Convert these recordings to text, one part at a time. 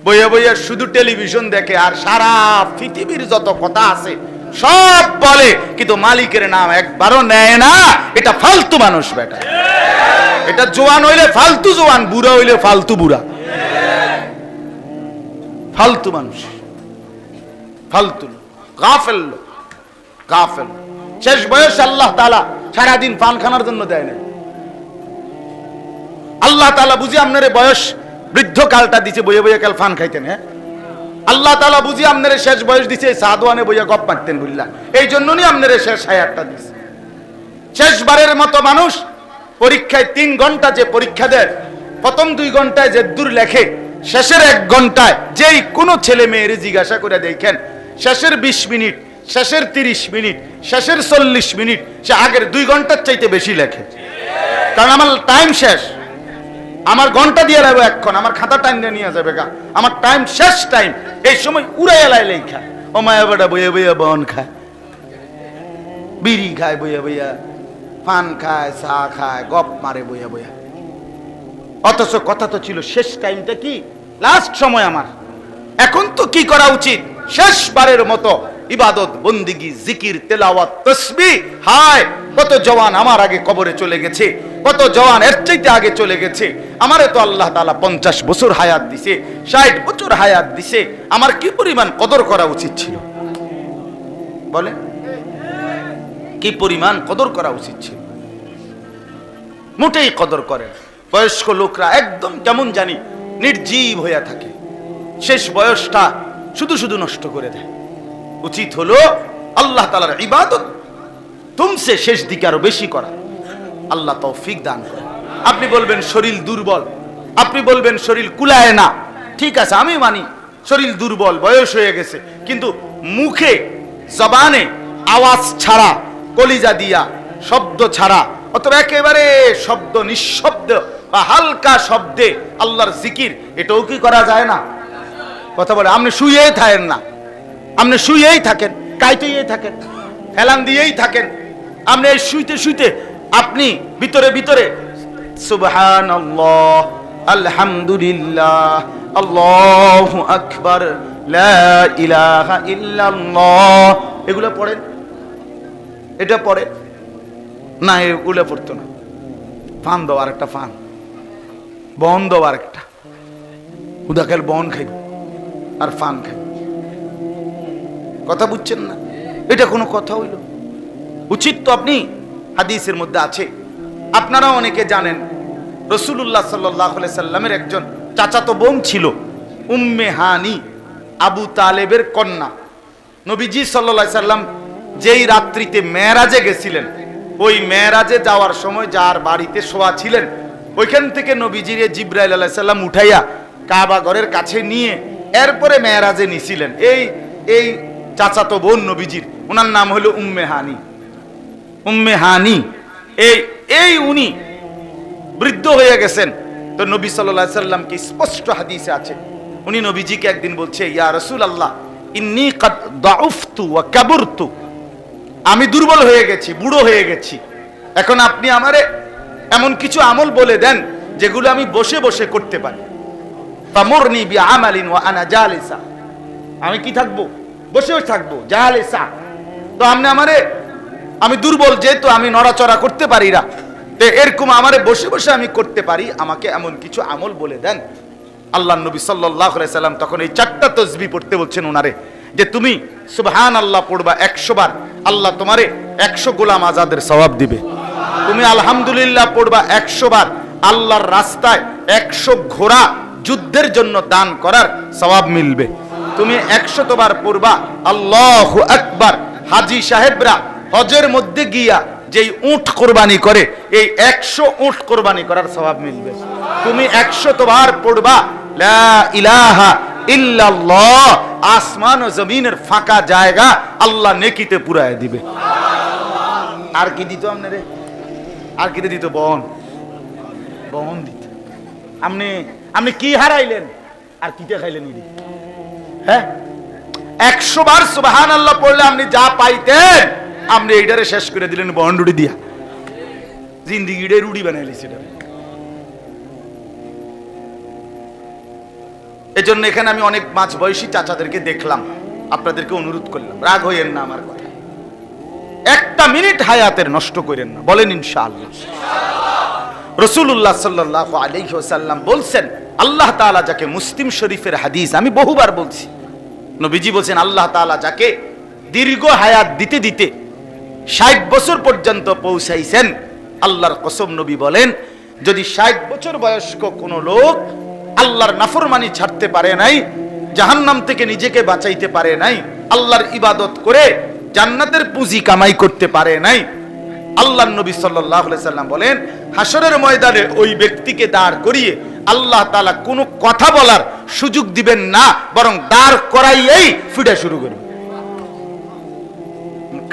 বইয়া বইয়া শুধু টেলিভিশন দেখে আর সারা পৃথিবীর যত কথা আছে সব বলে, কিন্তু মালিকের নাম একবারও নেয় না। এটা ফালতু মানুষ বেটা। এটা জোয়ান হইলে ফালতু জোয়ান, বুড়া হইলে ফালতু বুড়া। ফালতু মানুষ, ফালতু গাফেল লোক, গাফেল। শেষ বয়স আল্লাহ তাআলা সারাদিন পান খানার জন্য দেয় না। আল্লাহ তাআলা বুঝি আপনারে বয়স বৃদ্ধ কালটা দিছে বইয়া বইয়া কাল ফান খাইতেন। হ্যাঁ, আল্লাহ তাআলা বুঝি আপনারে শেষ বয়স দিছে সাদওয়ানে বইয়া গপ মারতেন বুঝলা, এই জন্যই আপনারে শেষ হায়াতটা দিছে। শেষবারের মতো মানুষ পরীক্ষায় 3 ঘন্টা যে পরীক্ষা দেয়, প্রথম 2 ঘন্টায় যে দূর লেখে, শেষের 1 ঘন্টায় যেই কোনো ছেলে মেয়ের জিজ্ঞাসা করে দেখেন, শেষের 20 মিনিট, শেষের 30 মিনিট, শেষের 40 মিনিট সে আগের 2 ঘন্টার চাইতে বেশি লেখে। কারণ আমার টাইম শেষ, আমার ঘন্টা দিয়ে রাখবো এখন, আমার খাতা টাইম দিয়ে নিয়ে যাবে গা, আমার টাইম শেষ টাইম। এই সময় উড়াই এলাই লেখা। ও মায়া বেটা বইয়া বইয়া বন খায়, বিড়ি খায় বইয়া বইয়া, পান খায়, চা খায়, গপ মারে বইয়া বইয়া। অথচ কথা তো ছিল শেষ টাইমটা কি, লাস্ট সময় আমার। এখন তো কি করা উচিত, শেষবারের মতো ইবাদত, বন্দিগি, জিকির, তেলাওয়াত, তাসবিহ। হায় কত জওয়ান আমার আগে কবরে চলে গেছে, কত জওয়ান এর চাইতে আগে চলে গেছে। আমারে তো আল্লাহ তাআলা 50 বছর হায়াত দিছে, 60 বছর হায়াত দিছে। আমার কি পরিমাণ কদর করা উচিত ছিল বলে, কি পরিমাণ কদর করা উচিত ছিল। মোটেই কদর করে। বয়স্ক লোকরা একদম কেমন জানি নির্জীব হয়ে থাকে, শেষ বয়সটা শুধু শুধু নষ্ট করে দেয়। উচিত হলো আল্লাহ তাআলার ইবাদত তুমসে শেষ দিকে আরো বেশি করা। আল্লাহ তৌফিক দান করে। আপনি বলবেন শরীর দুর্বল, আপনি বলবেন শরীর কুলায় না, ঠিক আছে আমি মানি শরীর দুর্বল, বয়স হয়ে গেছে, কিন্তু মুখে জবানে আওয়াজ ছাড়া, কলিজা দিয়া শব্দ ছাড়া, অথবা একেবারে শব্দ নিঃশব্দ বা হালকা শব্দে আল্লাহর জিকির, এটাও কি করা যায় না? কথা বলে, আপনি শুয়েই থাকেন না, আপনি শুয়েই থাকেন, কাইতেই থাকেন, হেলান দিয়েই থাকেন, আপনি এই শুইতে শুইতে আপনি ভিতরে ভিতরে সুবহানাল্লাহ, আলহামদুলিল্লাহ, আল্লাহু আকবার, লা ইলাহা ইল্লাল্লাহ এগুলো পড়েন। এটা পড়ে না, এগুলো পড়তো না। ফান দাও আর একটা ফান, বন দাও আর একটা, উদাকেল বন খাইব আর ফান খাইব। কথা বুঝছেন না? এটা কোনো কথা হইল? উচিত তো। আপনি হাদিসের মধ্যে আছে, আপনারা অনেকে জানেন, রাসূলুল্লাহ সাল্লাল্লাহু আলাইহি সাল্লামের একজন চাচাতো বোন ছিল, উম্মে হানি, আবু তালেবের কন্যা। নবীজি সাল্লাল্লাহু আলাইহি সাল্লাম যেই রাত্রিতে মেরাজে গেছিলেন, ওই মেরাজে যাওয়ার সময় যার বাড়িতে শোয়া ছিলেন, ওইখান থেকে নবীজিরে জিবরাইল আলাইহিস সালাম উঠাইয়া কাবা ঘরের কাছে নিয়ে এরপরে মেরাজে নিছিলেন। এই চাচাতো বোন নবীজির, ওনার নাম হলো উম্মে হানি। উম্মে হানি এই উনি বৃদ্ধ হয়ে গেছেন। তো নবী সাল্লাল্লাহু আলাইহি সাল্লাম কি স্পষ্ট হাদিসে আছে, উনি নবীজিকে একদিন বলছে, ইয়া রাসূলুল্লাহ ইন্নী কাদ দাউফতু ওয়া কাবুরতু, আমি দুর্বল হয়ে গেছি, বুড়ো হয়ে গেছি, এখন আপনি আমারে এমন কিছু আমল বলে দেন যেগুলো আমি বসে বসে করতে পারি। ফামুরনি বিআমালিন ওয়া আনা জালিসা, আমি কি থাকবো? বসে থাকবো, জালিসা। তো আপনি আমারে, আমি দুর্বল যেহেতু আমি নড়াচড়া করতে পারি না, তো এরকম আমারে বসে বসে আমি করতে পারি, আমাকে এমন কিছু আমল বলে দেন। আল্লাহর নবী সাল্লাল্লাহু আলাইহি সাল্লাম তখন এই 4টা তাসবিহ পড়তে বলছেন ওনারে, যে তুমি সুবহানাল্লাহ পড়বা 100 বার, আল্লাহ তোমারে 100 গোলাম আজাদের সওয়াব দিবে। তুমি আলহামদুলিল্লাহ পড়বা 100 বার, আল্লাহর রাস্তায় 100 ঘোড়া যুদ্ধের জন্য দান করার সওয়াব মিলবে। তুমি 100 বার পড়বা আল্লাহু আকবার, হাজী সাহেবরা হজের মধ্যে গিয়া যেই উট কোরবানি করে, এই 100 উট কোরবানি করার সওয়াব মিলবে। তুমি 100 বার পড়বা লা ইলাহা ইল্লাল্লাহ, আসমান ও জমিনের ফাঁকা জায়গা আল্লাহ নেকিতে পুরায় দিবে। আর কি দিত আপনারে? আর কি দিত? বন দিত। আপনি কি হারাইলেন আর কিটা খাইলেন? হ্যাঁ, 100 বার সুবহানাল্লাহ পড়লে আপনি যা পাইতেন, আপনি এইটারে শেষ করে দিলেন বন রুটি দিয়া, জিন্দিগিরে রুটি বানাইলেন। এজন্য এখানে আমি অনেক মাঝ বয়সী চাচাদেরকে দেখলাম, আপনাদেরকে অনুরোধ করলাম, রাগ হইয়েন না আমার কথা, একটা মিনিট হায়াতের নষ্ট করেন না, বলেন ইনশাআল্লাহ। রাসূলুল্লাহ সাল্লাল্লাহু আলাইহি ওয়াসাল্লাম বলছেন, আল্লাহ তাআলা যাকে, মুসলিম শরীফের হাদিস, আমি বহুবার বলছি, নবীজি বলছেন আল্লাহ তাআলা যাকে দীর্ঘ হায়াত দিতে দিতে 60 বছর পর্যন্ত পৌঁছাইছেন, আল্লাহর কসম নবী বলেন, যদি 60 বছর বয়স্ক কোন লোক আল্লাহর নাফরমানি ছাড়তে পারে নাই, জাহান্নাম থেকে নিজেকে বাঁচাইতে পারে নাই, আল্লাহর ইবাদত করে জান্নাতের পুঁজি কামাই করতে পারে নাই, আল্লাহর নবী সাল্লাল্লাহু আলাইহি সাল্লাম বলেন, হাসরের ময়দানে ওই ব্যক্তিকে দাঁড় করিয়ে আল্লাহ তাআলা কোনো কথা বলার সুযোগ দিবেন না, বরং দাঁড় করাইয়েই ফিরা শুরু করবে।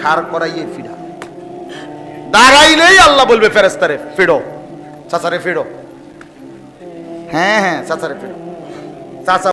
খাড় করাইয়ে ফিরা, দাঁড়াইলেই আল্লাহ বলবে ফেরেশতারে ফিরো, চাচারে ফিরো, হ্যাঁ হ্যাঁ চাচারে ফিরো, চাচা